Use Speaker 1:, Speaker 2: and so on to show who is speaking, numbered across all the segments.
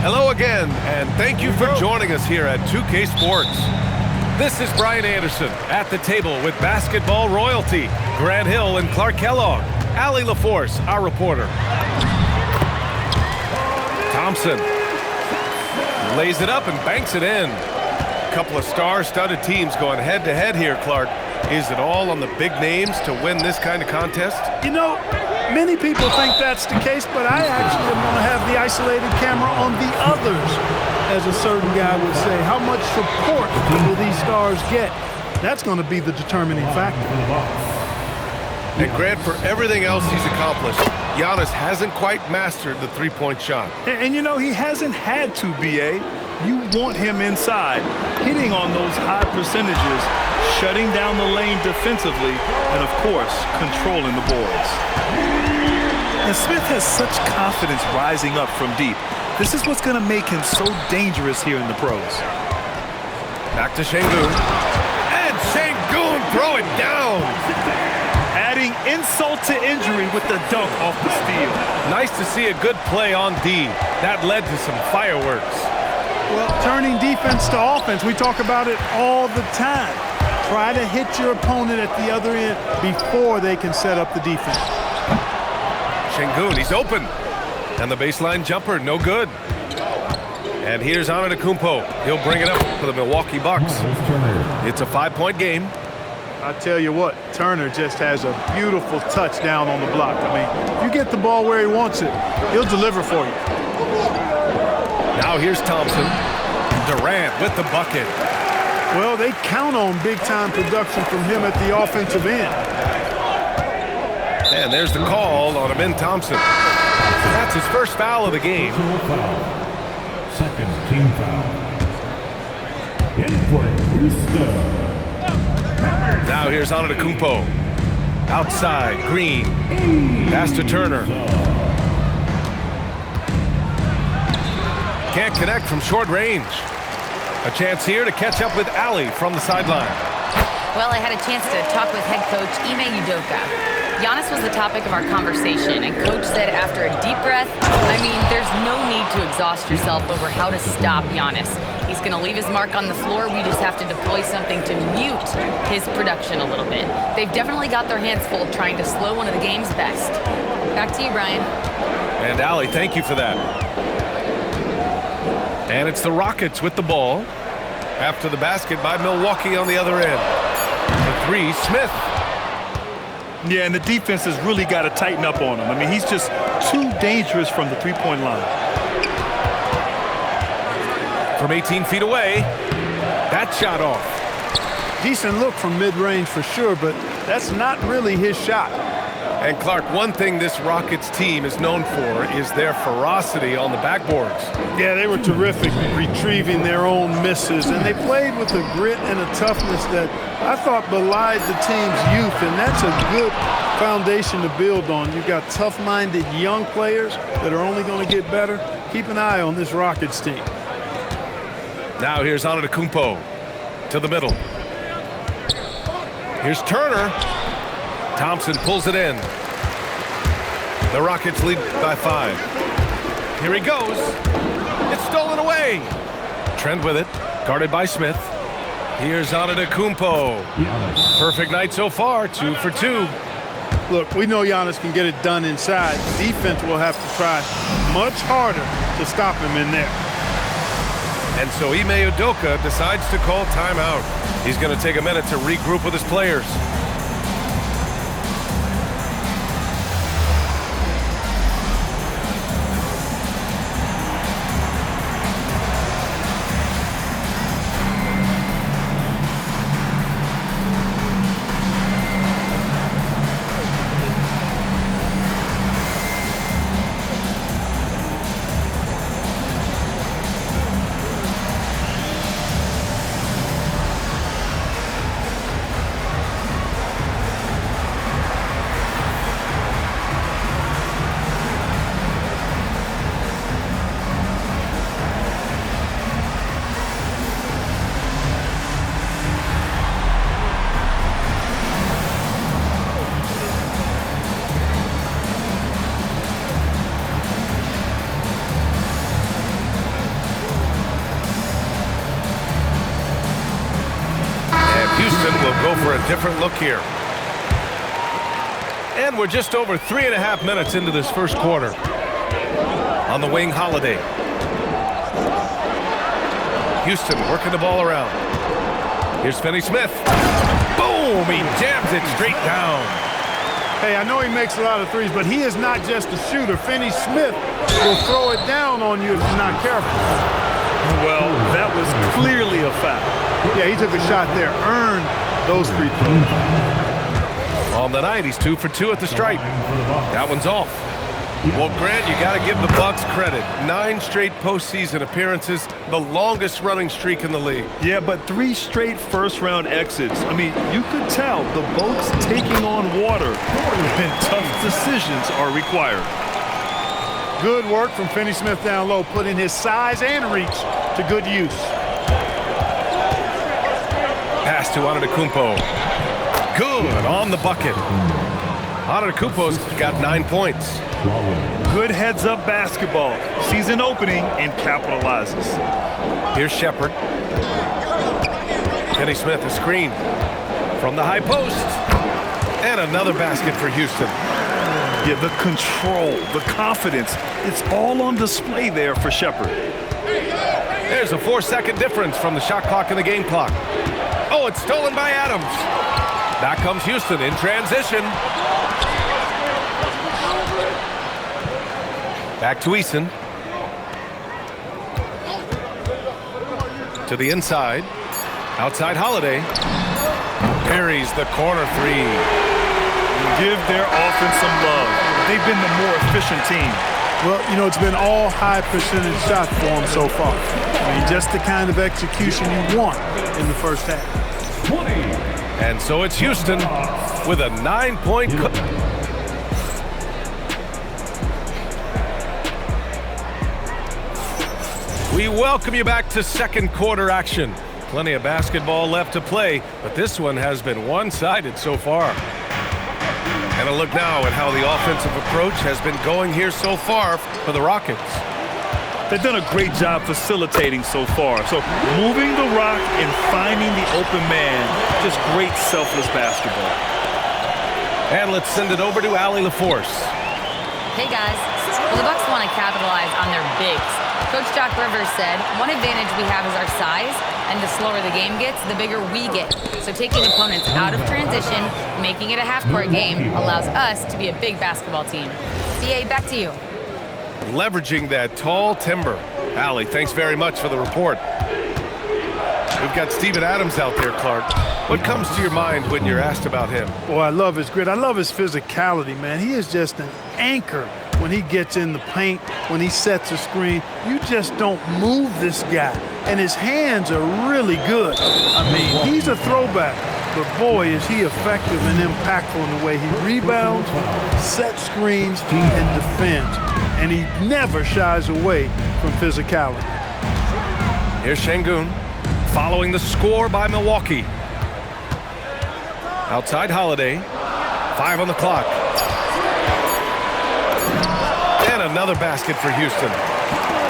Speaker 1: Hello again, and thank you for joining us here at 2K Sports. This is Brian Anderson at the table with basketball royalty, Grant Hill and Clark Kellogg, Allie LaForce, our reporter. Thompson lays it up and banks it in. A couple of star-studded teams going head-to-head here, Clark. Is it all on the big names to win this kind of contest?
Speaker 2: You know, many people think that's the case, but I actually am going to have the isolated camera on the others, as a certain guy would say. How much support will these stars get? That's going to be the determining factor.
Speaker 1: And Grant, for everything else he's accomplished, Giannis hasn't quite mastered the three-point shot.
Speaker 2: And you know, he hasn't had to, B.A. You want him inside, hitting on those high percentages, shutting down the lane defensively, and, of course, controlling the boards. And Smith has such confidence rising up from deep. This is what's going to make him so dangerous here in the pros.
Speaker 1: Back to Şengün. And Şengün throw it down.
Speaker 2: Adding insult to injury with the dunk off the steal.
Speaker 1: Nice to see a good play on D. That led to some fireworks.
Speaker 2: Well, turning defense to offense, we talk about it all the time. Try to hit your opponent at the other end before they can set up the defense.
Speaker 1: Şengün, he's open. And the baseline jumper, no good. And here's Antetokounmpo. He'll bring it up for the Milwaukee Bucks. It's a 5-point game.
Speaker 2: I tell you what, Turner just has a beautiful touchdown on the block. I mean, if you get the ball where he wants it, he'll deliver for you.
Speaker 1: Now here's Thompson. Durant with the bucket.
Speaker 2: Well, they count on big-time production from him at the offensive end.
Speaker 1: And there's the call on Amin Thompson. That's his first foul of the game.
Speaker 3: Second team foul. In play, Houston.
Speaker 1: Now here's Antetokounmpo. Outside, Green. Pass to Turner. Can't connect from short range. A chance here to catch up with Allie from the sideline.
Speaker 4: Well, I had a chance to talk with head coach Ime Udoka. Giannis was the topic of our conversation, and coach said after a deep breath, I mean, there's no need to exhaust yourself over how to stop Giannis. He's going to leave his mark on the floor. We just have to deploy something to mute his production a little bit. They've definitely got their hands full trying to slow one of the game's best. Back to you, Brian.
Speaker 1: And Allie, thank you for that. And it's the Rockets with the ball. After the basket by Milwaukee on the other end. The three, Smith.
Speaker 2: Yeah, and the defense has really got to tighten up on him. I mean, he's just too dangerous from the three-point line.
Speaker 1: From 18 feet away, that shot off.
Speaker 2: Decent look from mid-range for sure, but that's not really his shot.
Speaker 1: And Clark, one thing this Rockets team is known for is their ferocity on the backboards.
Speaker 2: Yeah, they were terrific retrieving their own misses, and they played with a grit and a toughness that I thought belied the team's youth, and that's a good foundation to build on. You've got tough-minded young players that are only going to get better. Keep an eye on this Rockets team.
Speaker 1: Now here's Antetokounmpo to the middle. Here's Turner. Thompson pulls it in. The Rockets lead by 5. Here he goes. It's stolen away. Trent with it, guarded by Smith. Here's Antetokounmpo. Perfect night so far, 2 for 2.
Speaker 2: Look, we know Giannis can get it done inside. Defense will have to try much harder to stop him in there.
Speaker 1: And so Ime Udoka decides to call timeout. He's going to take a minute to regroup with his players. different look here. And we're just over 3.5 minutes into this first quarter. On the wing, Holiday. Houston working the ball around. Here's Finney Smith. Boom! He jams it straight down.
Speaker 5: Hey, I know he makes a lot of threes, but he is not just a shooter. Finney Smith will throw it down on you if you're not careful.
Speaker 2: Well, that was clearly a foul.
Speaker 5: Yeah, he took a shot there, earned those free throws.
Speaker 1: On the night, he's 2 for 2 at the stripe. That one's off. Well, Grant, you got to give the Bucks credit. 9 straight postseason appearances, the longest running streak in the league.
Speaker 2: Yeah, but 3 straight first-round exits. I mean, you could tell the boat's taking on water and tough decisions are required.
Speaker 5: Good work from Finney Smith down low, putting his size and reach to good use.
Speaker 1: Pass to Antetokounmpo. Good on the bucket. Antetokounmpo's got 9 points.
Speaker 2: Good heads-up basketball. Sees an opening and capitalizes.
Speaker 1: Here's Shepherd. Finney Smith, a screen from the high post. And another basket for Houston.
Speaker 2: Yeah, the control, the confidence, it's all on display there for Shepherd.
Speaker 1: There's a 4-second difference from the shot clock and the game clock. Oh, it's stolen by Adams. Back comes Houston in transition. Back to Eason. To the inside. Outside Holiday. Parries the corner three.
Speaker 2: Give their offense some love. They've been the more efficient team.
Speaker 5: Well, you know, it's been all high percentage shots for them so far. I mean, just the kind of execution you want in the first half.
Speaker 3: 20.
Speaker 1: And so it's Houston with a 9-point. We welcome you back to second quarter action. Plenty of basketball left to play, but this one has been one-sided so far. And a look now at how the offensive approach has been going here so far for the Rockets.
Speaker 2: They've done a great job facilitating so far. So moving the rock and finding the open man, just great selfless basketball.
Speaker 1: And let's send it over to Allie LaForce.
Speaker 4: Hey guys, well the Bucks want to capitalize on their bigs. Coach Doc Rivers said, one advantage we have is our size, and the slower the game gets, the bigger we get. So taking opponents out of transition, making it a half-court game, allows us to be a big basketball team. CA, back to you.
Speaker 1: Leveraging that tall timber. Allie, thanks very much for the report. We've got Steven Adams out there, Clark. What comes to your mind when you're asked about him?
Speaker 5: Boy, I love his grit. I love his physicality, man. He is just an anchor when he gets in the paint, when he sets a screen. You just don't move this guy. And his hands are really good. I mean, he's a throwback. But boy, is he effective and impactful in the way he rebounds, sets screens, and defends. And he never shies away from physicality.
Speaker 1: Here's Şengün, following the score by Milwaukee. Outside Holiday, 5 on the clock. And another basket for Houston.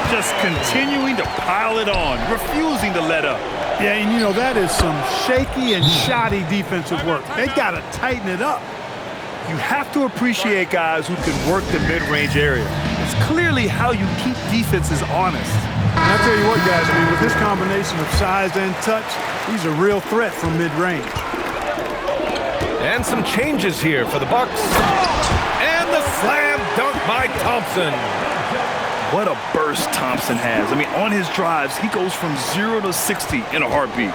Speaker 2: Just continuing to pile it on, refusing to let up.
Speaker 5: Yeah, and you know, that is some shaky and shoddy defensive work. They got to tighten it up.
Speaker 2: You have to appreciate guys who can work the mid-range area. It's clearly how you keep defenses honest.
Speaker 5: And I tell you what, guys, I mean, with this combination of size and touch, he's a real threat from mid-range.
Speaker 1: And some changes here for the Bucks. And the slam dunk by Thompson.
Speaker 2: What a burst Thompson has. I mean, on his drives, he goes from 0 to 60 in a heartbeat.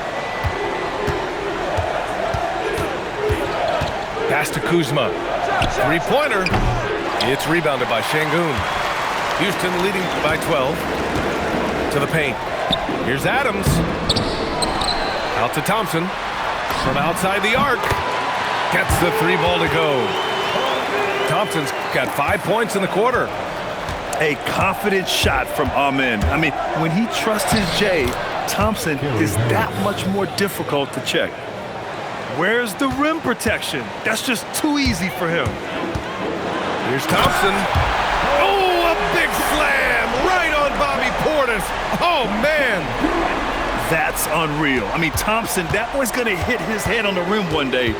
Speaker 1: Pass to Kuzma. Three-pointer. It's rebounded by Şengün. Houston leading by 12. To the paint. Here's Adams. Out to Thompson. From outside the arc. Gets the 3 ball to go. Thompson's got 5 points in the quarter.
Speaker 2: A confident shot from Amen. I mean, when he trusts his J, Thompson is that much more difficult to check. Where's the rim protection? That's just too easy for him.
Speaker 1: Here's Thompson. Oh, a big slam right on Bobby Portis. Oh, man.
Speaker 2: That's unreal. I mean, Thompson, that boy's going to hit his head on the rim one day.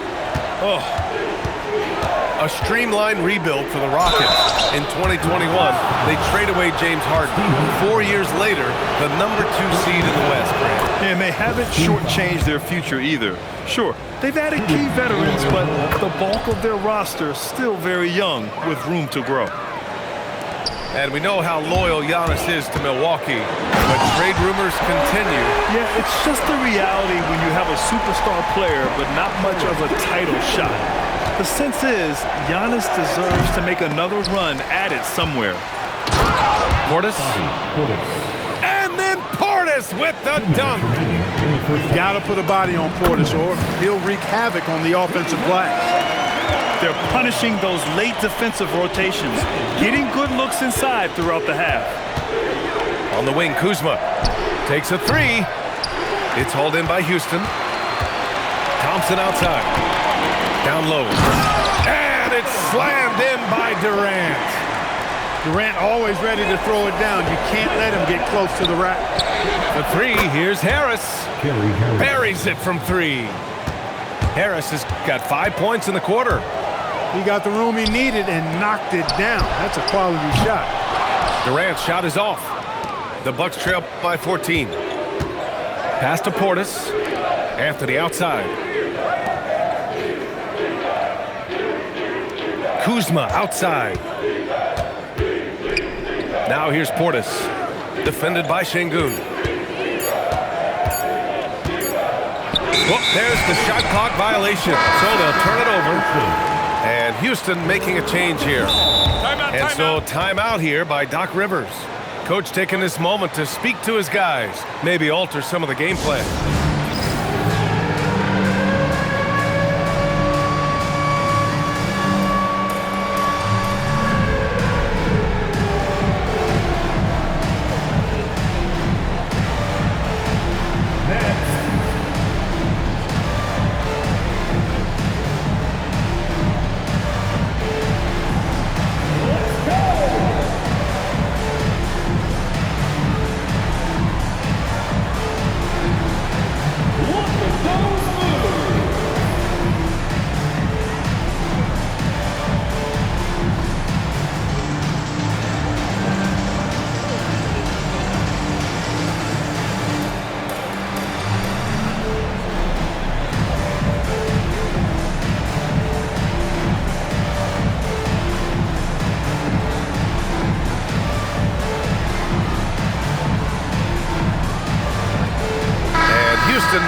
Speaker 2: Oh.
Speaker 1: A streamlined rebuild for the Rockets. In 2021, they trade away James Harden. 4 years later, the number 2 seed in the West, Grant.
Speaker 2: And they haven't shortchanged their future either. Sure, they've added key veterans, but the bulk of their roster is still very young with room to grow.
Speaker 1: And we know how loyal Giannis is to Milwaukee, but trade rumors continue.
Speaker 2: Yeah, it's just the reality when you have a superstar player, but not much of a title shot. The sense is, Giannis deserves to make another run at it somewhere.
Speaker 1: Portis. And then Portis with the dunk.
Speaker 5: Got to put a body on Portis or he'll wreak havoc on the offensive glass.
Speaker 2: They're punishing those late defensive rotations, getting good looks inside throughout the half.
Speaker 1: On the wing, Kuzma takes a 3. It's hauled in by Houston. Thompson outside. Down low. And it's slammed in by Durant.
Speaker 5: Durant always ready to throw it down. You can't let him get close to the rack.
Speaker 1: The 3, here's Harris. Buries it from 3. Harris has got 5 points in the quarter.
Speaker 5: He got the room he needed and knocked it down. That's a quality shot.
Speaker 1: Durant's shot is off. The Bucks trail by 14. Pass to Portis. Anthony outside. Kuzma outside. Now here's Portis. Defended by Şengün. Well, there's the shot clock violation. So they'll turn it over. And Houston making a change here. Timeout here by Doc Rivers. Coach taking this moment to speak to his guys. Maybe alter some of the game plan.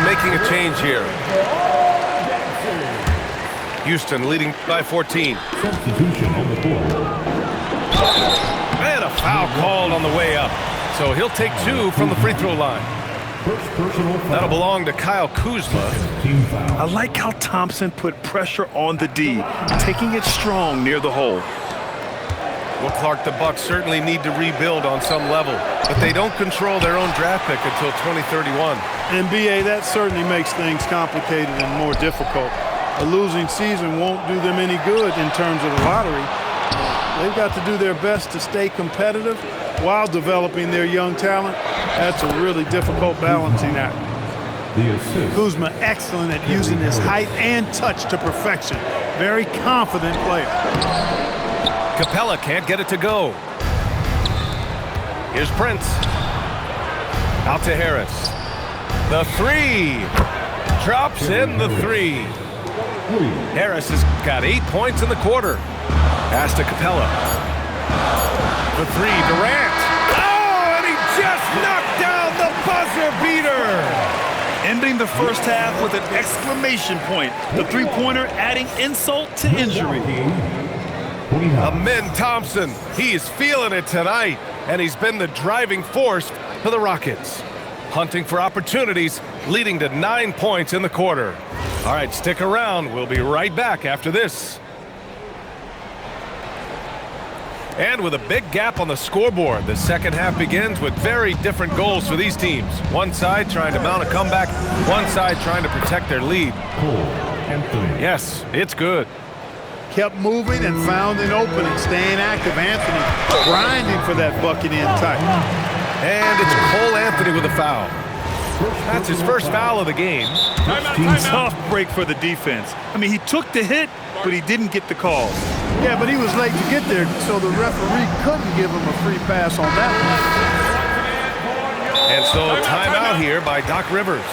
Speaker 1: Making a change here. Houston leading by 14.
Speaker 3: Substitution on the board.
Speaker 1: And a foul called on the way up. So he'll take 2 from the free throw line.
Speaker 3: First personal foul.
Speaker 1: That'll belong to Kyle Kuzma.
Speaker 3: Team foul.
Speaker 2: I like how Thompson put pressure on the D, taking it strong near the hole.
Speaker 1: Well, Clark, the Bucks certainly need to rebuild on some level, but they don't control their own draft pick until 2031.
Speaker 5: And BA, that certainly makes things complicated and more difficult. A losing season won't do them any good in terms of the lottery. They've got to do their best to stay competitive while developing their young talent. That's a really difficult balancing act.
Speaker 3: The assist.
Speaker 5: Kuzma excellent at using his height and touch to perfection. Very confident player.
Speaker 1: Capella can't get it to go. Here's Prince. Out to Harris. The 3. Drops in the 3. Harris has got 8 points in the quarter. Pass to Capella. The 3, Durant. Oh, and he just knocked down the buzzer beater.
Speaker 2: Ending the first half with an exclamation point. The three-pointer adding insult to injury.
Speaker 1: Amin Thompson, he is feeling it tonight, and he's been the driving force for the Rockets. Hunting for opportunities, leading to 9 points in the quarter. All right, stick around. We'll be right back after this. And with a big gap on the scoreboard, the second half begins with very different goals for these teams. One side trying to mount a comeback, one side trying to protect their lead.
Speaker 3: Anthony.
Speaker 1: Yes, it's good.
Speaker 5: Kept moving and found an opening, staying active. Anthony grinding for that bucket in tight.
Speaker 1: And it's Cole Anthony with a foul. That's his first foul of the game.
Speaker 2: Tough break for the defense. I mean, he took the hit, but he didn't get the call.
Speaker 5: Yeah, but he was late to get there, so the referee couldn't give him a free pass on that
Speaker 1: And so a timeout here by Doc Rivers.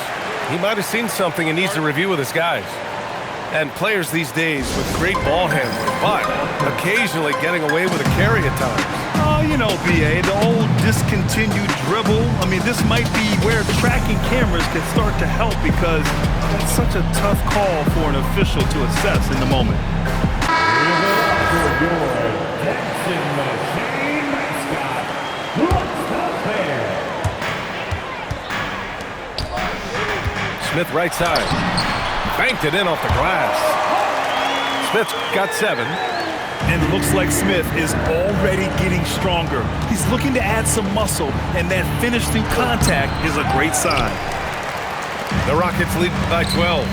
Speaker 1: He might have seen something and needs to review with his guys. And players these days with great ball handling, but occasionally getting away with a carry at times.
Speaker 2: Oh, you know, B.A., the old discontinued dribble. I mean, this might be where tracking cameras can start to help because that's such a tough call for an official to assess in the moment.
Speaker 1: Smith right side. Banked it in off the glass. Smith's got 7.
Speaker 2: And it looks like Smith is already getting stronger. He's looking to add some muscle, and that finish through contact is a great sign.
Speaker 1: The Rockets lead by 12.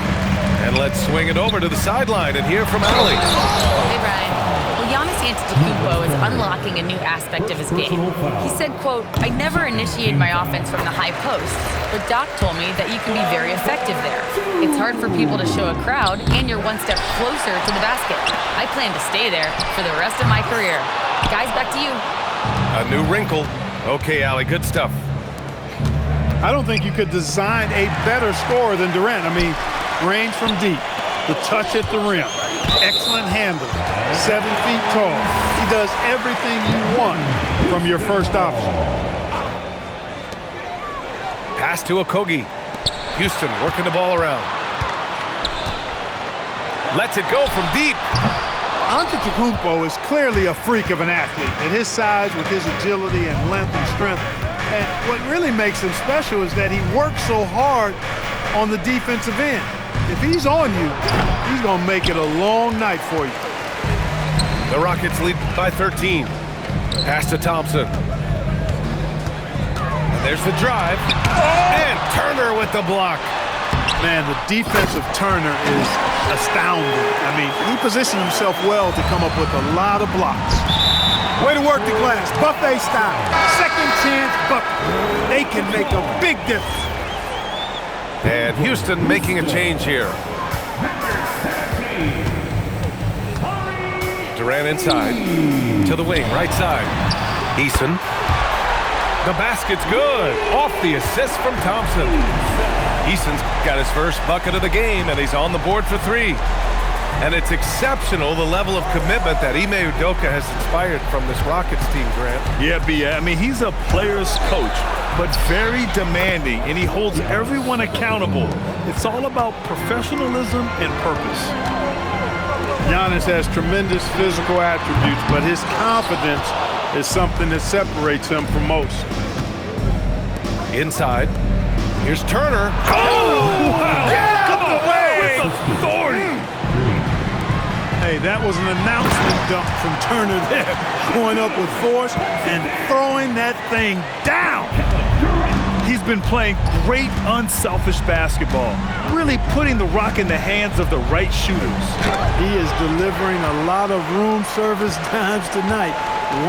Speaker 1: And let's swing it over to the sideline and hear from Allie.
Speaker 4: Hey, Brian. Well, Giannis Antetokounmpo is unlocking a new aspect of his game. He said, quote, "I never initiate my offense from the high post, but Doc told me that you can be very effective there. It's hard for people to show a crowd, and you're one step closer to the basket. I plan to stay there for the rest of my career." Guys, back to you.
Speaker 1: A new wrinkle. Okay, Allie, good stuff.
Speaker 5: one. I don't think you could design a better scorer than Durant. I mean, range from deep, the touch at the rim, excellent handle, 7 feet tall. He does everything you want from your first option.
Speaker 1: Pass to Okogie. Houston working the ball around. Lets it go from deep.
Speaker 5: Antetokounmpo is clearly a freak of an athlete at his size with his agility and length and strength. And what really makes him special is that he works so hard on the defensive end. If he's on you, he's going to make it a long night for you.
Speaker 1: The Rockets lead by 13. Pass to Thompson. And there's the drive. And Turner with the block.
Speaker 5: Man, the defense of Turner is astounding. I mean, he positioned himself well to come up with a lot of blocks. Way to work the glass, buffet style. Second chance bucket. They can make a big difference.
Speaker 1: And Houston making a change here. Durant inside. To the wing, right side. Eason. The basket's good. Off the assist from Thompson. Eason's got his first bucket of the game, and he's on the board for 3. And it's exceptional, the level of commitment that Ime Udoka has inspired from this Rockets team, Grant.
Speaker 2: Yeah, B.A. I mean, he's a player's coach, but very demanding, and he holds everyone accountable. It's all about professionalism and purpose.
Speaker 5: Giannis has tremendous physical attributes, but his confidence is something that separates him from most.
Speaker 1: Inside. Here's Turner.
Speaker 2: Oh, wow!
Speaker 5: Get out the way!
Speaker 2: With authority!
Speaker 5: Hey, that was an announcement dump from Turner there. Going up with force and throwing that thing down.
Speaker 2: He's been playing great, unselfish basketball, really putting the rock in the hands of the right shooters.
Speaker 5: He is delivering a lot of room service dimes tonight.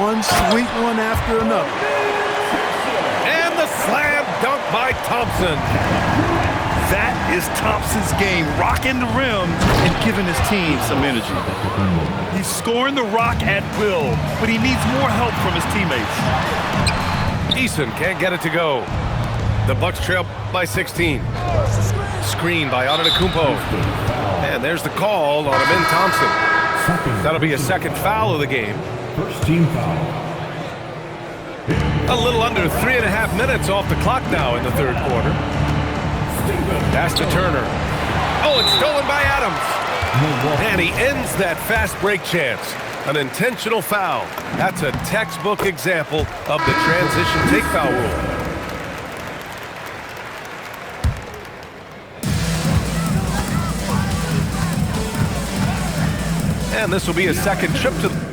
Speaker 5: One sweet one after another.
Speaker 1: And the slam dunk by Thompson.
Speaker 2: That is Thompson's game, rocking the rim and giving his team some energy. He's scoring the rock at will, but he needs more help from his teammates.
Speaker 1: Eason can't get it to go. The Bucks trail by 16. Screen by Antetokounmpo. And there's the call on Amin Thompson. That'll be a second foul of the game.
Speaker 3: First team foul.
Speaker 1: A little under 3.5 minutes off the clock now in the third quarter. Pass to Turner. Oh, it's stolen by Adams. And he ends that fast break chance. An intentional foul. That's a textbook example of the transition take foul rule. And this will be a second trip to the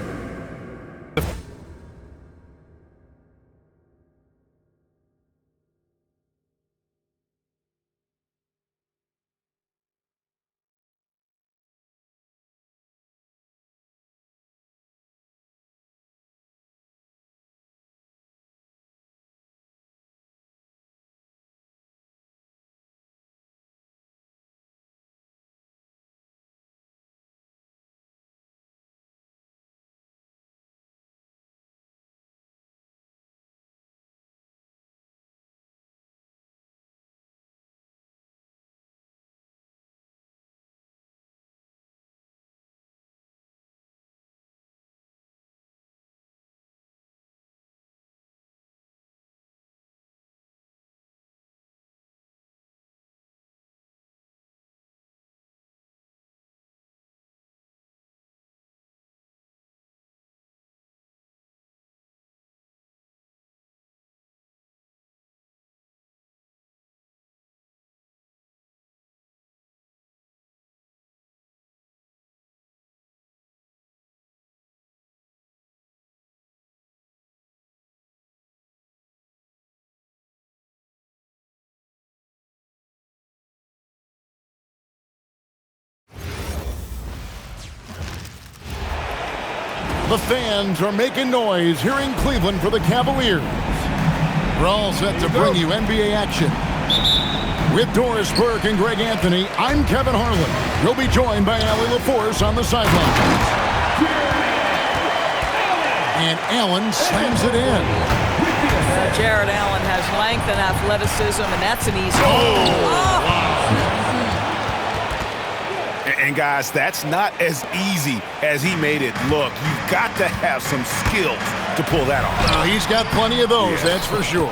Speaker 6: The fans are making noise here in Cleveland for the Cavaliers. We're all set to bring you NBA action. With Doris Burke and Greg Anthony, I'm Kevin Harlan. We'll be joined by Allie LaForce on the sideline. And Allen slams it in.
Speaker 7: Jared Allen has length and athleticism, and that's an easy.
Speaker 8: And guys, that's not as easy as he made it look. You've got to have some skills to pull that off.
Speaker 6: He's got plenty of those, that's for sure.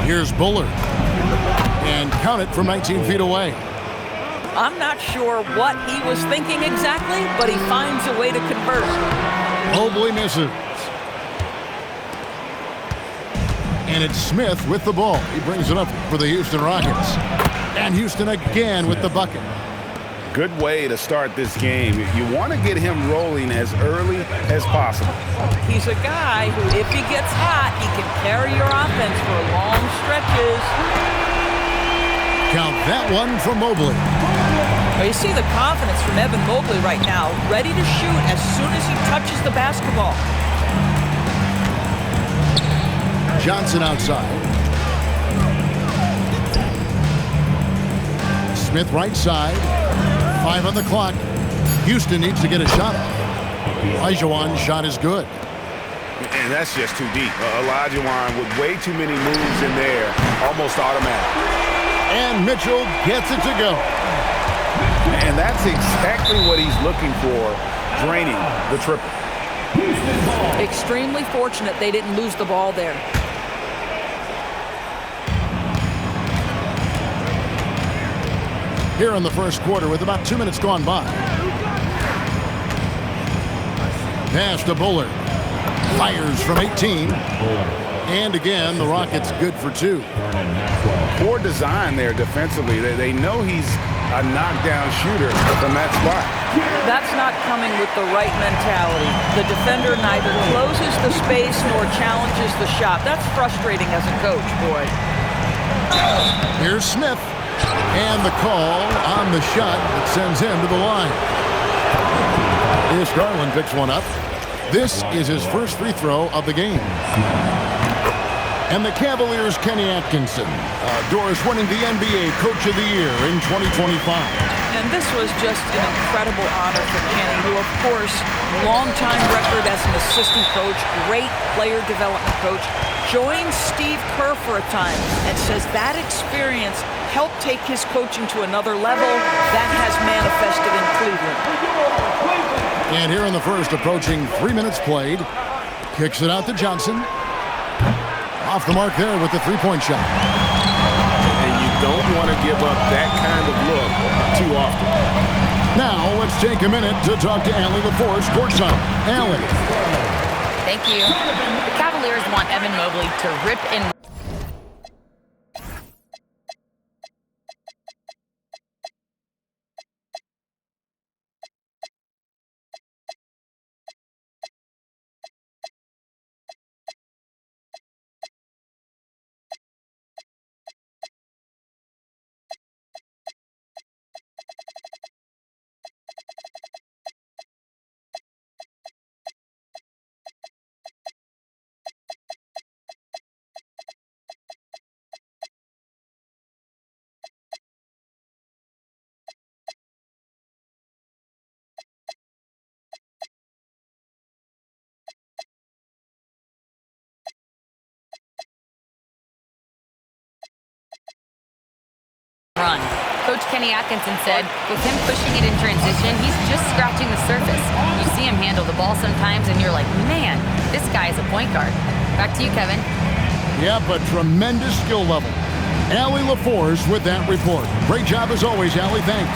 Speaker 6: Here's Bullard. And count it from 19 feet away.
Speaker 7: I'm not sure what he was thinking exactly, but he finds a way to convert.
Speaker 6: Mobley misses. And it's Smith with the ball. He brings it up for the Houston Rockets. And Houston again with the bucket.
Speaker 8: Good way to start this game. You want to get him rolling as early as possible.
Speaker 7: He's a guy who, if he gets hot, he can carry your offense for long stretches.
Speaker 6: Count that one from Mobley.
Speaker 7: Well, you see the confidence from Evan Mobley right now, ready to shoot as soon as he touches the basketball.
Speaker 6: Johnson outside. Smith right side. 5 on the clock. Houston needs to get a shot. Olajuwon's shot is good.
Speaker 8: And that's just too deep. Olajuwon with way too many moves in there, almost automatic.
Speaker 6: And Mitchell gets it to go.
Speaker 8: And that's exactly what he's looking for, draining the triple.
Speaker 7: Extremely fortunate they didn't lose the ball there.
Speaker 6: Here in the first quarter with about 2 minutes gone by. Pass to Bullard. Fires from 18. And again, the Rockets good for 2.
Speaker 8: Poor design there defensively. They know he's a knockdown shooter from that spot.
Speaker 7: That's not coming with the right mentality. The defender neither closes the space nor challenges the shot. That's frustrating as a coach, boy.
Speaker 6: Here's Smith. And the call on the shot that sends him to the line. Here's Garland picks one up. This is his first free throw of the game. And the Cavaliers' Kenny Atkinson. Doris winning the NBA Coach of the Year in 2025.
Speaker 7: And this was just an incredible honor for Kenny, who, of course, long-time record as an assistant coach, great player development coach, joined Steve Kerr for a time and says that experience helped take his coaching to another level. That has manifested in Cleveland.
Speaker 6: And here in the first, approaching 3 minutes played, kicks it out to Johnson. Off the mark there with the three-point shot.
Speaker 8: And you don't want to give up that kind of look too often.
Speaker 6: Now, let's take a minute to talk to Allie LaForce, courtside. Allie.
Speaker 4: Thank you. The Cavaliers want Evan Mobley to rip and run. Coach Kenny Atkinson said, with him pushing it in transition, he's just scratching the surface. You see him handle the ball sometimes, and you're like, man, this guy is a point guard. Back to you, Kevin.
Speaker 6: Yep, a tremendous skill level. Allie LaForce with that report. Great job as always, Allie. Thanks.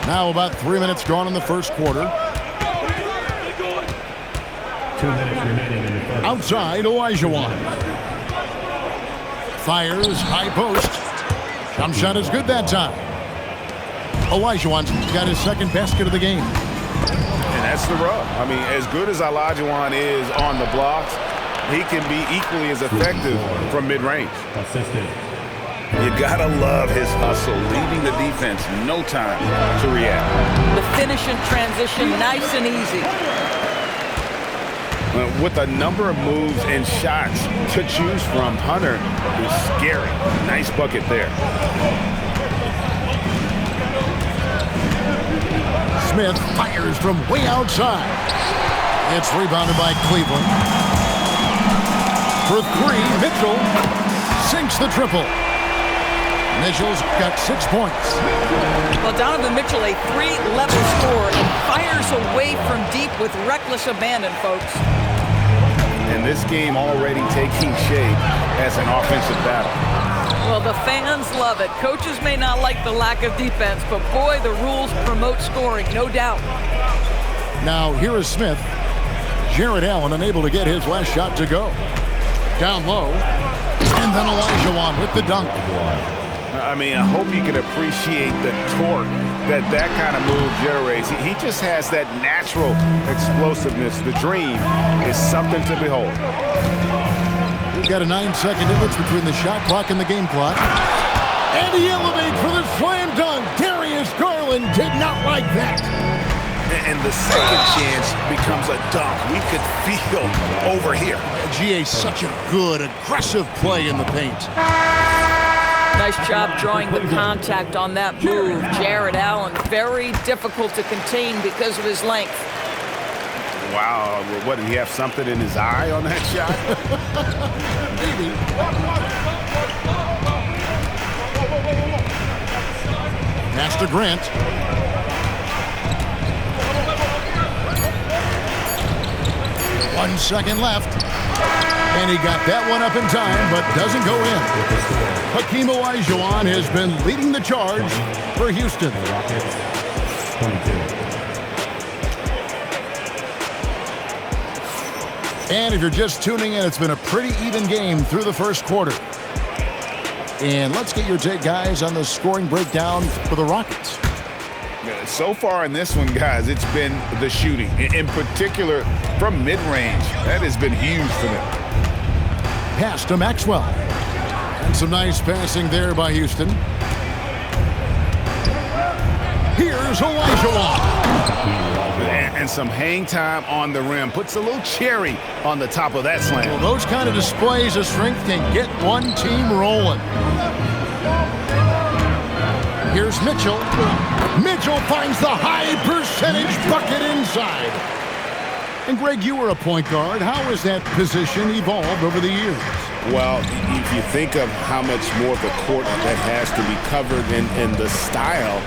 Speaker 6: Now about 3 minutes gone in the first quarter.
Speaker 3: 2
Speaker 6: Outside, Olajuwon. Fires, high post. Jump shot is good that time. Olajuwon's got his second basket of the game.
Speaker 8: And that's the rub. I mean, as good as Olajuwon is on the blocks, he can be equally as effective from mid-range.
Speaker 3: Assisted.
Speaker 8: You gotta love his hustle, leaving the defense no time to react.
Speaker 7: The finish in transition, nice and easy.
Speaker 8: With a number of moves and shots to choose from, Hunter is scary. Nice bucket there.
Speaker 6: Smith fires from way outside. It's rebounded by Cleveland. For three, Mitchell sinks the triple. Mitchell's got 6 points.
Speaker 7: Well, Donovan Mitchell, a 3-level scorer, and fires away from deep with reckless abandon, folks.
Speaker 8: And this game already taking shape as an offensive battle.
Speaker 7: Well, the fans love it. Coaches may not like the lack of defense, but boy, the rules promote scoring, no doubt.
Speaker 6: Now, here is Smith. Jared Allen unable to get his last shot to go. Down low. And then Olajuwon with the dunk.
Speaker 8: I mean, I hope you can appreciate the torque that kind of move generates. He just has that natural explosiveness. The dream is something to behold.
Speaker 6: We've got a 9-second difference between the shot clock and the game clock. And he elevates for the slam dunk. Darius Garland did not like that.
Speaker 8: And the second chance becomes a dunk. We could feel over here.
Speaker 6: GA, such a good, aggressive play in the paint.
Speaker 7: Nice job drawing the contact on that move. Jared Allen, very difficult to contain because of his length.
Speaker 8: Wow, what, did he have something in his eye on that shot?
Speaker 6: Maybe. Pass to Grant. One second left. And he got that one up in time, but doesn't go in. Hakeem Olajuwon has been leading the charge for Houston.
Speaker 3: Rockets, 22.
Speaker 6: And if you're just tuning in, it's been a pretty even game through the first quarter. And let's get your take, guys, on the scoring breakdown for the Rockets.
Speaker 8: So far in this one, guys, it's been the shooting. In particular, from mid-range. That has been huge for them.
Speaker 6: Pass to Maxwell. And some nice passing there by Houston. Here's Olajuwon.
Speaker 8: And some hang time on the rim. Puts a little cherry on the top of that slam.
Speaker 6: Well, those kind of displays of strength can get one team rolling. Here's Mitchell. Mitchell finds the high percentage bucket inside. And Greg, you were a point guard. How has that position evolved over the years?
Speaker 8: Well, if you think of how much more of the court that has to be covered and the style,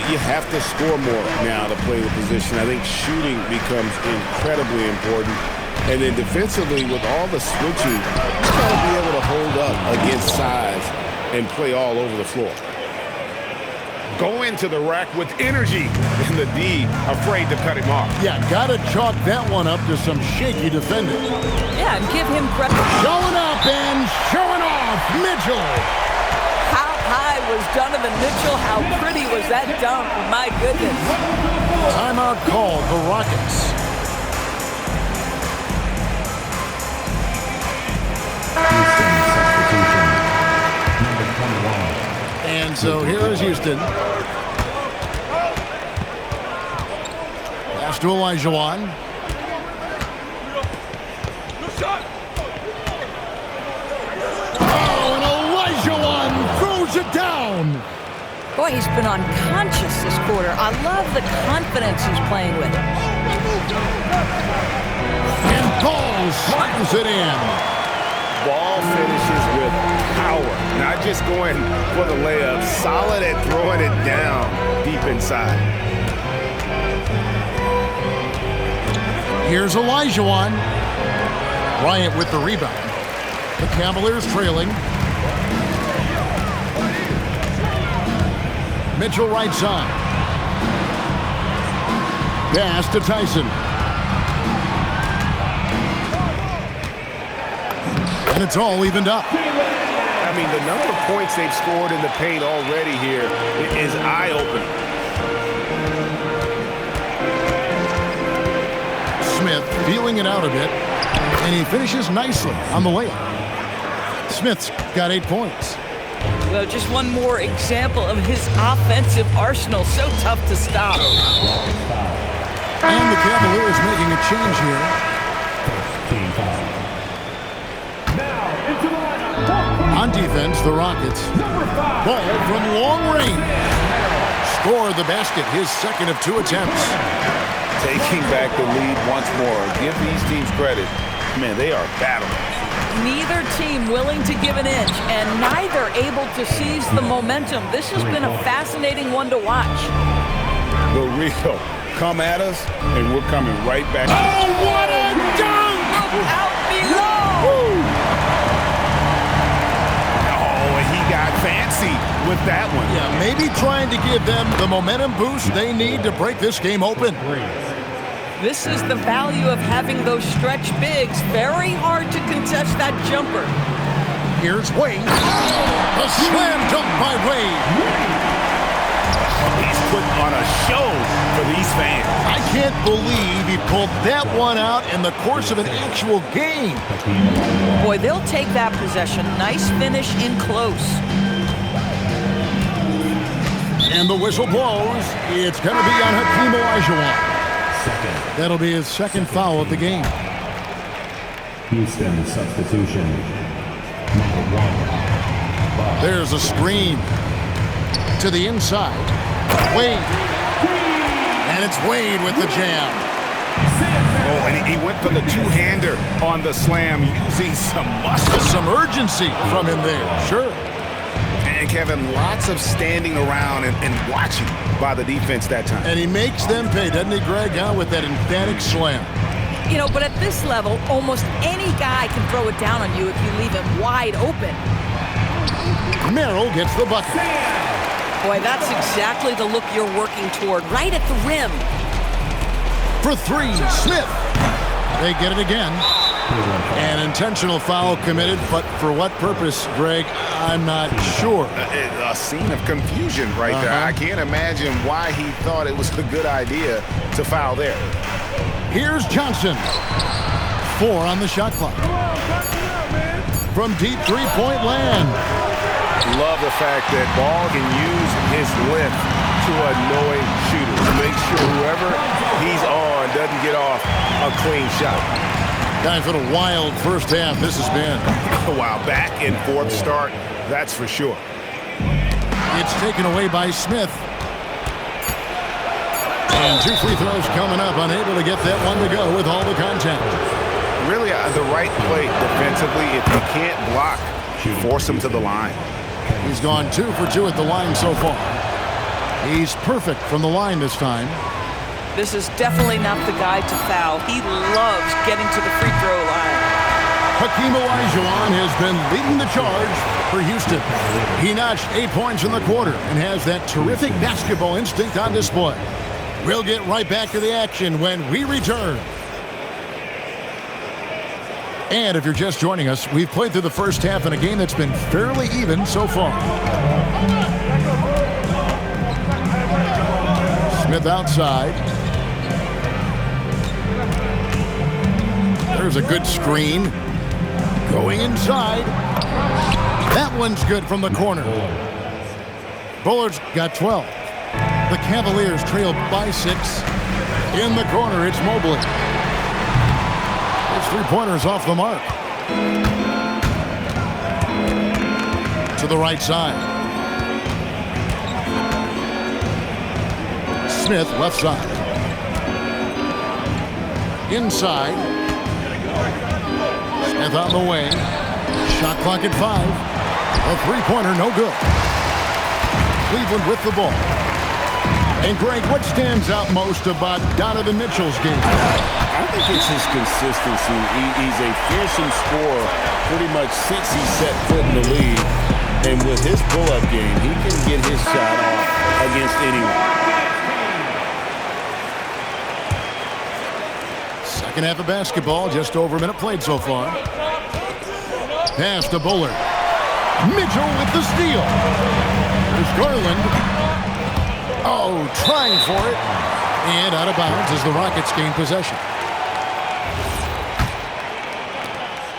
Speaker 8: you have to score more now to play the position. I think shooting becomes incredibly important. And then defensively, with all the switching, you got to be able to hold up against size and play all over the floor. Go into the rack with energy, and the D afraid to cut him off.
Speaker 6: Yeah, got to chalk that one up to some shaky defending.
Speaker 7: Yeah, and give him credit.
Speaker 6: Showing up and showing off, Mitchell.
Speaker 7: How high was Donovan Mitchell? How pretty was that dunk? My goodness.
Speaker 6: Timeout called the Rockets. And so here is Houston. Pass to Olajuwon. Oh, and Olajuwon throws it down.
Speaker 7: Boy, he's been unconscious this quarter. I love the confidence he's playing with.
Speaker 6: And Paul slams it in.
Speaker 8: Ball finishes with power, not just going for the layup, solid at throwing it down deep inside.
Speaker 6: Here's Olajuwon. Bryant with the rebound. The Cavaliers trailing. Mitchell right side. Pass to Tyson. And it's all evened up.
Speaker 8: I mean, the number of points they've scored in the paint already here is eye-opening.
Speaker 6: Smith feeling it out a bit, and he finishes nicely on the layup. Smith's got 8 points.
Speaker 7: Well, just one more example of his offensive arsenal. So tough to stop.
Speaker 6: And the Cavaliers making a change here. On defense, the Rockets. Ball from long range. Score the basket, his second of 2 attempts.
Speaker 8: Taking back the lead once more. Give these teams credit. Man, they are battling.
Speaker 7: Neither team willing to give an inch, and neither able to seize the momentum. This has been a fascinating one to watch.
Speaker 8: The Rio, come at us, and we're coming right back.
Speaker 6: Oh, what a dunk!
Speaker 7: Out below!
Speaker 8: Oh, and he got fancy with that one.
Speaker 6: Yeah, maybe trying to give them the momentum boost they need to break this game open.
Speaker 7: This is the value of having those stretch bigs. Very hard to contest that jumper.
Speaker 6: Here's Wade. A slam dunk by Wade.
Speaker 8: He's putting on a show for these fans.
Speaker 6: I can't believe he pulled that one out in the course of an actual game.
Speaker 7: Boy, they'll take that possession. Nice finish in close.
Speaker 6: And the whistle blows. It's going to be on Hakeem Olajuwon. That'll be his second foul of the game.
Speaker 3: Houston substitution. Number 1.
Speaker 6: There's a screen to the inside. Wade. And it's Wade with the jam.
Speaker 8: Oh, and he went for the two-hander on the slam using some muscle.
Speaker 6: Some urgency from him there. Sure.
Speaker 8: And Kevin, lots of standing around and watching by the defense that time.
Speaker 6: And he makes them pay, doesn't he, Greg, with that emphatic slam.
Speaker 7: You know, but at this level, almost any guy can throw it down on you if you leave him wide open.
Speaker 6: Merrill gets the bucket.
Speaker 7: Boy, that's exactly the look you're working toward, right at the rim.
Speaker 6: For 3, Smith. They get it again. An intentional foul committed, but for what purpose, Greg, I'm not sure.
Speaker 8: A scene of confusion right there. I can't imagine why he thought it was a good idea to foul there.
Speaker 6: Here's Johnson. 4 on the shot clock. From deep three-point land.
Speaker 8: Love the fact that Ball can use his length to annoy shooters. Make sure whoever he's on doesn't get off a clean shot.
Speaker 6: Time for the wild first half this has been.
Speaker 8: Wow, back and forth start, that's for sure.
Speaker 6: It's taken away by Smith. And 2 free throws coming up, unable to get that one to go with all the contact.
Speaker 8: Really, the right play defensively. If you can't block, force him to the line.
Speaker 6: He's gone 2 for 2 at the line so far. He's perfect from the line this time.
Speaker 7: This is definitely not the guy to foul. He loves getting to the free throw line.
Speaker 6: Hakeem Olajuwon has been leading the charge for Houston. He notched 8 points in the quarter and has that terrific basketball instinct on display. We'll get right back to the action when we return. And if you're just joining us, we've played through the first half in a game that's been fairly even so far. Smith outside. There's a good screen. Going inside. That one's good from the corner. Bullard's got 12. The Cavaliers trail by 6. In the corner, it's Mobley. His 3-pointer's off the mark. To the right side. Smith, left side. Inside. Smith on the way. Shot clock at 5. A 3-pointer, no good. Cleveland with the ball. And Greg, what stands out most about Donovan Mitchell's game?
Speaker 8: I think it's his consistency. He's a fearsome scorer pretty much since he set foot in the league. And with his pull-up game, he can get his shot off against anyone.
Speaker 6: Second half of basketball, just over a minute played so far. Pass to Bullard. Mitchell with the steal. There's Garland. Oh, trying for it. And out of bounds as the Rockets gain possession.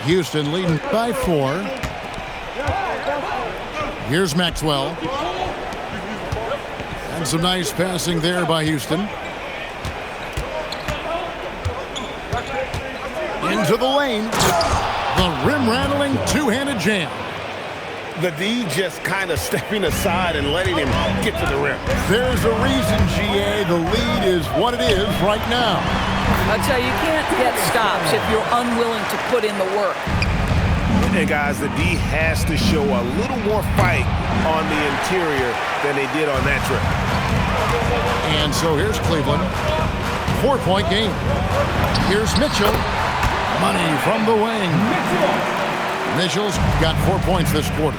Speaker 6: Houston leading by 4. Here's Maxwell. And some nice passing there by Houston. Into the lane. The rim-rattling two-handed jam.
Speaker 8: The D just kind of stepping aside and letting him get to the rim.
Speaker 6: There's a reason, GA. The lead is what it is right now.
Speaker 7: I tell you, you can't get stops if you're unwilling to put in the work.
Speaker 8: And guys, the D has to show a little more fight on the interior than they did on that trip.
Speaker 6: And so here's Cleveland. 4-point game. Here's Mitchell. Money from the wing. Mitchell's got 4 points this quarter.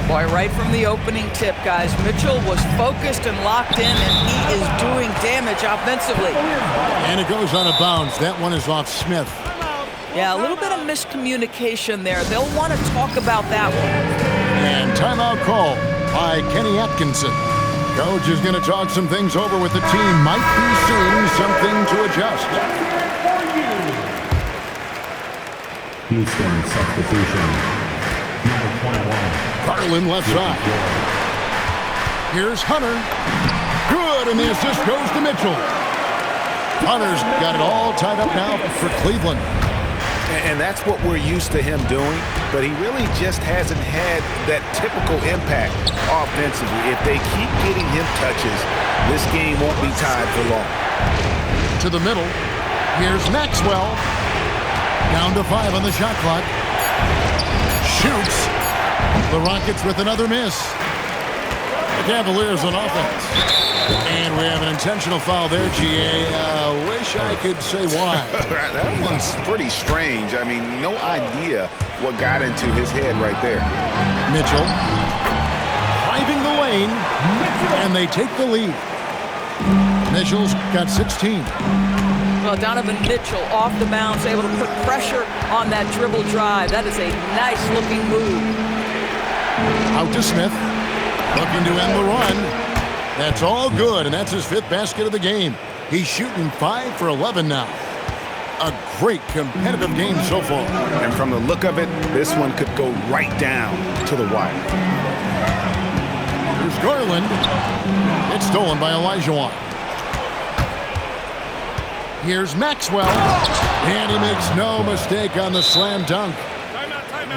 Speaker 7: Boy, right from the opening tip, guys, Mitchell was focused and locked in, and he is doing damage offensively.
Speaker 6: And it goes out of bounds. That one is off Smith.
Speaker 7: Yeah, a little bit of miscommunication there. They'll want to talk about that one.
Speaker 6: And timeout call by Kenny Atkinson. Coach is going to talk some things over with the team. Might be seeing something to adjust.
Speaker 3: Houston substitution. Number 21.
Speaker 6: Garland left side. Here's Hunter. Good, and the assist goes to Mitchell. Hunter's got it all tied up now for Cleveland.
Speaker 8: And that's what we're used to him doing, but he really just hasn't had that typical impact offensively. If they keep getting him touches, this game won't be tied for long.
Speaker 6: To the middle. Here's Maxwell. Down to 5 on the shot clock. Shoots. The Rockets with another miss. The Cavaliers on offense. And we have an intentional foul there, GA. Wish I could say why.
Speaker 8: That one's pretty strange. I mean, no idea what got into his head right there.
Speaker 6: Mitchell. Driving the lane. And they take the lead. Mitchell's got 16.
Speaker 7: Well, Donovan Mitchell off the bounce, able to put pressure on that dribble drive. That is a nice-looking move.
Speaker 6: Out to Smith. Looking to end the run. That's all good, and that's his 5th basket of the game. He's shooting 5 for 11 now. A great competitive game so far.
Speaker 8: And from the look of it, this one could go right down to the wire.
Speaker 6: Here's Garland. It's stolen by Olajuwon. Here's Maxwell. And he makes no mistake on the slam dunk.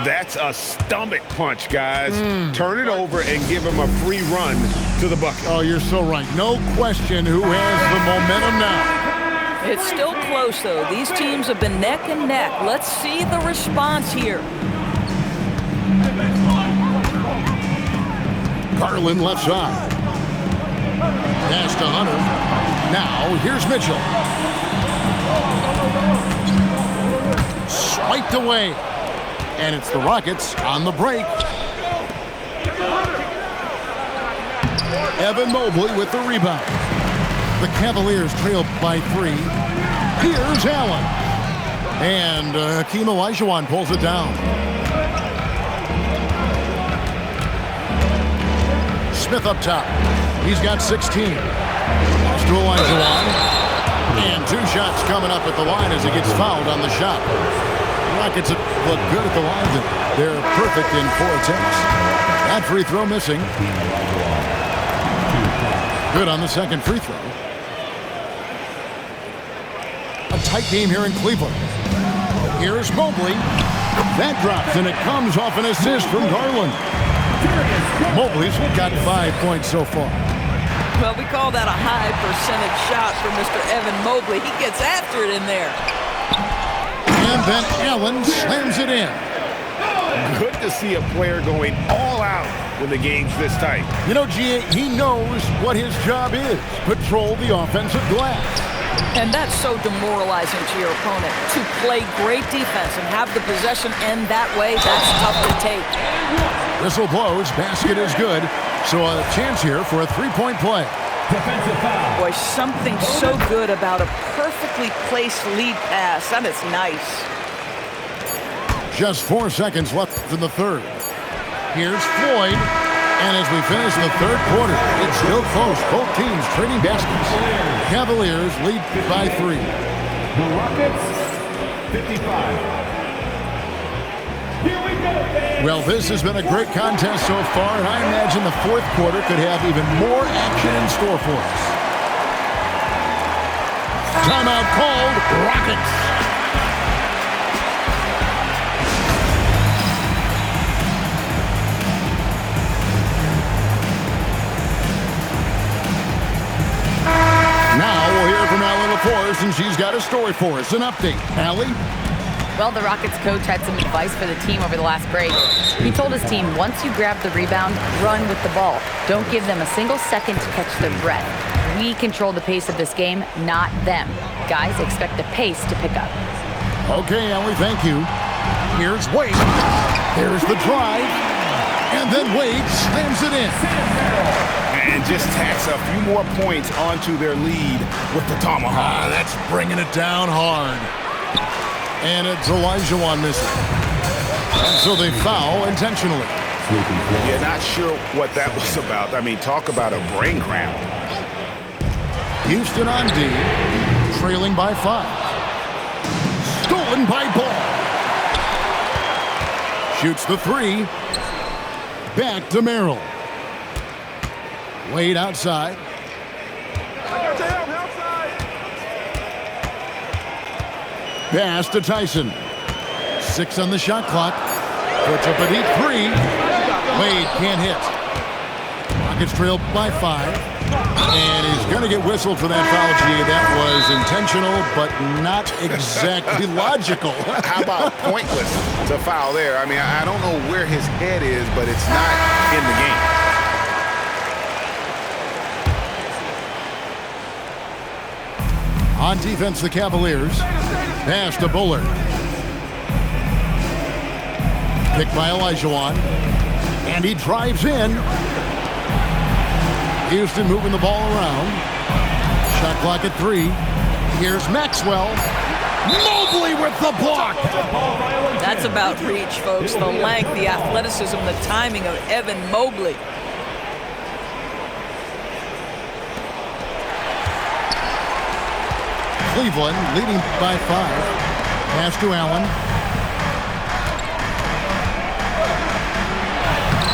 Speaker 8: That's a stomach punch, guys. Turn it over and give him a free run to the bucket.
Speaker 6: Oh, you're so right. No question who has the momentum now.
Speaker 7: It's still close, though. These teams have been neck and neck. Let's see the response here.
Speaker 6: Garland left side. Pass to Hunter. Now, here's Mitchell. Swiped away. And it's the Rockets on the break. Evan Mobley with the rebound. The Cavaliers trail by 3. Here's Allen. And Hakeem Olajuwon pulls it down. Smith up top. He's got 16. Pass to Olajuwon. And 2 shots coming up at the line as he gets fouled on the shot. Rockets look good at the line. They're perfect in 4 attempts. That free throw missing. Good on the second free throw. A tight game here in Cleveland. Here's Mobley. That drops, and it comes off an assist from Garland. Mobley's got 5 points so far.
Speaker 7: Well, we call that a high percentage shot for Mr. Evan Mobley. He gets after it in there.
Speaker 6: And then Allen slams it in.
Speaker 8: Good to see a player going all out when the game's this tight.
Speaker 6: You know, GA, he knows what his job is. Patrol the offensive glass.
Speaker 7: And that's so demoralizing to your opponent. To play great defense and have the possession end that way, that's tough to take.
Speaker 6: Whistle blows. Basket is good. So a chance here for a 3-point play.
Speaker 3: Defensive foul.
Speaker 7: Boy, something so good about a perfectly placed lead pass. That is nice.
Speaker 6: Just 4 seconds left in the third. Here's Floyd. And as we finish the third quarter, it's still close. Both teams trading baskets. Cavaliers lead by 3.
Speaker 3: The Rockets, 55. Here we go, fans.
Speaker 6: Well, this has been a great contest so far, and I imagine the fourth quarter could have even more action in store for us. Timeout called. Rockets. Now we'll hear from Allie LaForce, and she's got a story for us. An update. Allie?
Speaker 4: Well, the Rockets coach had some advice for the team over the last break. He told his team, once you grab the rebound, run with the ball. Don't give them a single second to catch their breath. We control the pace of this game, not them. Guys, expect the pace to pick up.
Speaker 6: Okay, Allie, thank you. Here's Wade. There's the drive. And then Wade slams it in.
Speaker 8: And just tacks a few more points onto their lead with the tomahawk.
Speaker 6: That's bringing it down hard. And it's Olajuwon missing. And so they foul intentionally.
Speaker 8: Yeah, not sure what that was about. I mean, talk about a brain cramp.
Speaker 6: Houston on D, trailing by 5. Stolen by Ball. Shoots the 3. Back to Merrill. Wade outside. Pass to Tyson. 6 on the shot clock. Puts up a deep 3. Wade can't hit. Rockets trail by 5. And he's going to get whistled for that foul, G. That was intentional, but not exactly logical.
Speaker 8: How about pointless to foul there? I mean, I don't know where his head is, but it's not in the game.
Speaker 6: On defense, the Cavaliers. Pass to Bullard. Picked by Olajuwon. And he drives in. Houston moving the ball around. Shot clock at 3. Here's Maxwell. Mobley with the block.
Speaker 7: That's about reach, folks. The length, the athleticism, the timing of Evan Mobley.
Speaker 6: Cleveland leading by 5. Pass to Allen.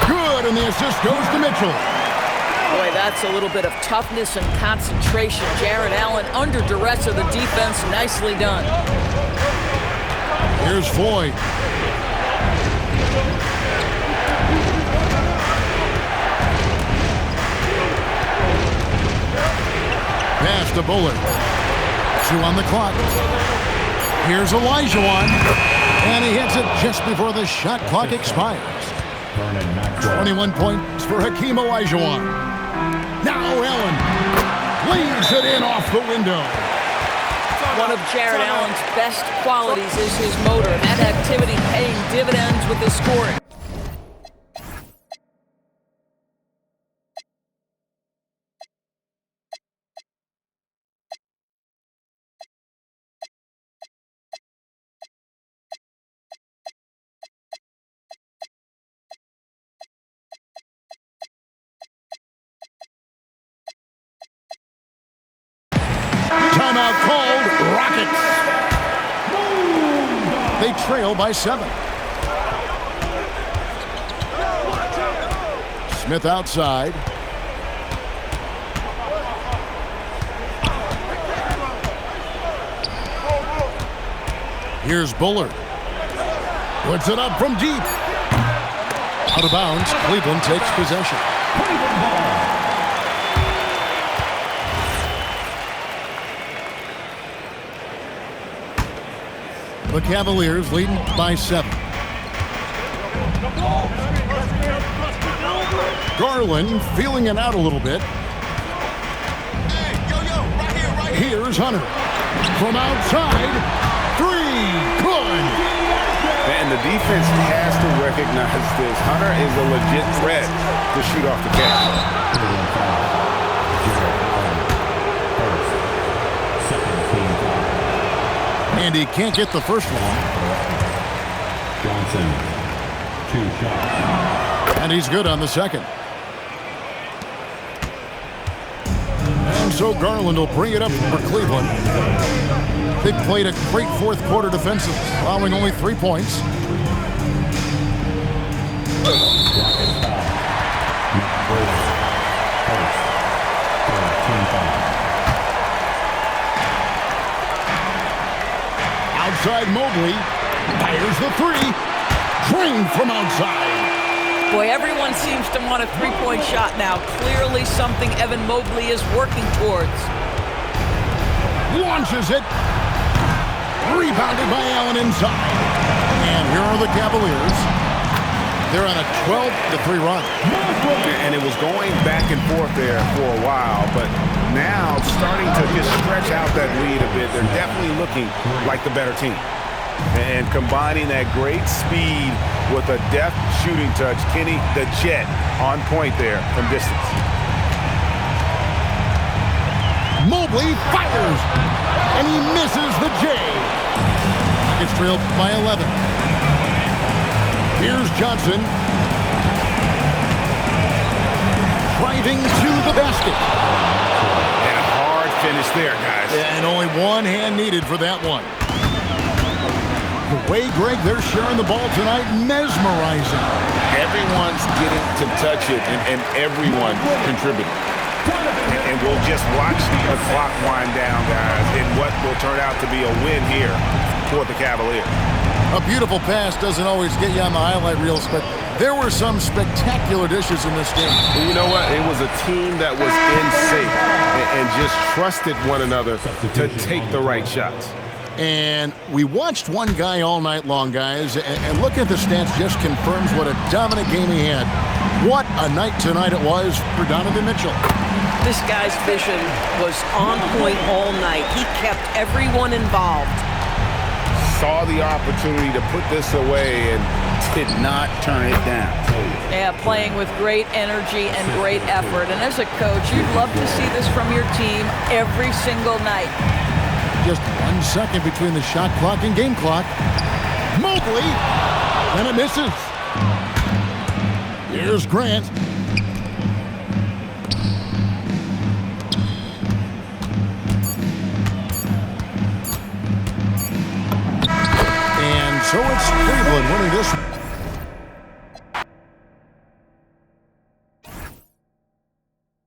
Speaker 6: Good, and the assist goes to Mitchell.
Speaker 7: Boy, that's a little bit of toughness and concentration. Jarrett Allen under duress of the defense. Nicely done.
Speaker 6: Here's Floyd. Pass to Bullard. 2 on the clock. Here's Olajuwon. And he hits it just before the shot clock expires. 21 points for Hakeem Olajuwon. Now Allen leaves it in off the window.
Speaker 7: One of Jarrett Allen's best qualities is his motor. That activity paying dividends with his scoring.
Speaker 6: Timeout called. Rockets. They trail by 7. Smith outside. Here's Bullard. Puts it up from deep. Out of bounds. Cleveland takes possession. The Cavaliers leading by 7. Garland feeling it out a little bit. Here's Hunter. From outside. 3. Good.
Speaker 8: And the defense has to recognize this. Hunter is a legit threat to shoot off the catch.
Speaker 6: And he can't get the first one.
Speaker 3: Johnson, 2 shots.
Speaker 6: And he's good on the second. And so Garland will bring it up for Cleveland. They played a great fourth quarter defensive, allowing only 3 points. Outside Mobley, fires the 3, drained from outside.
Speaker 7: Boy, everyone seems to want a three-point shot now. Clearly something Evan Mobley is working towards.
Speaker 6: Launches it. Rebounded by Allen inside. And here are the Cavaliers. They're on a 12-3 run.
Speaker 8: And it was going back and forth there for a while, but now starting to just stretch out that lead a bit. They're definitely looking like the better team. And combining that great speed with a deft shooting touch, Kenny the Jet on point there from distance.
Speaker 6: Mobley fires, and he misses the J. It's trailed by 11. Here's Johnson. Driving to the basket.
Speaker 8: And a hard finish there, guys.
Speaker 6: And only one hand needed for that one. The way, Greg, they're sharing the ball tonight, mesmerizing.
Speaker 8: Everyone's getting to touch it, and everyone contributing. And we'll just watch the clock wind down, guys, in what will turn out to be a win here for the Cavaliers.
Speaker 6: A beautiful pass doesn't always get you on the highlight reels, but there were some spectacular dishes in this game.
Speaker 8: And you know what? It was a team that was in sync and just trusted one another to take the right shots.
Speaker 6: And we watched one guy all night long, guys, and looking at the stats just confirms what a dominant game he had. What a night tonight it was for Donovan Mitchell.
Speaker 7: This guy's vision was on point all night. He kept everyone involved.
Speaker 8: Saw the opportunity to put this away and did not turn it down.
Speaker 7: Yeah, playing with great energy and great effort. And as a coach, you'd love to see this from your team every single night.
Speaker 6: Just 1 second between the shot clock and game clock. Mobley, and it misses. Here's Grant. And so it's Cleveland winning this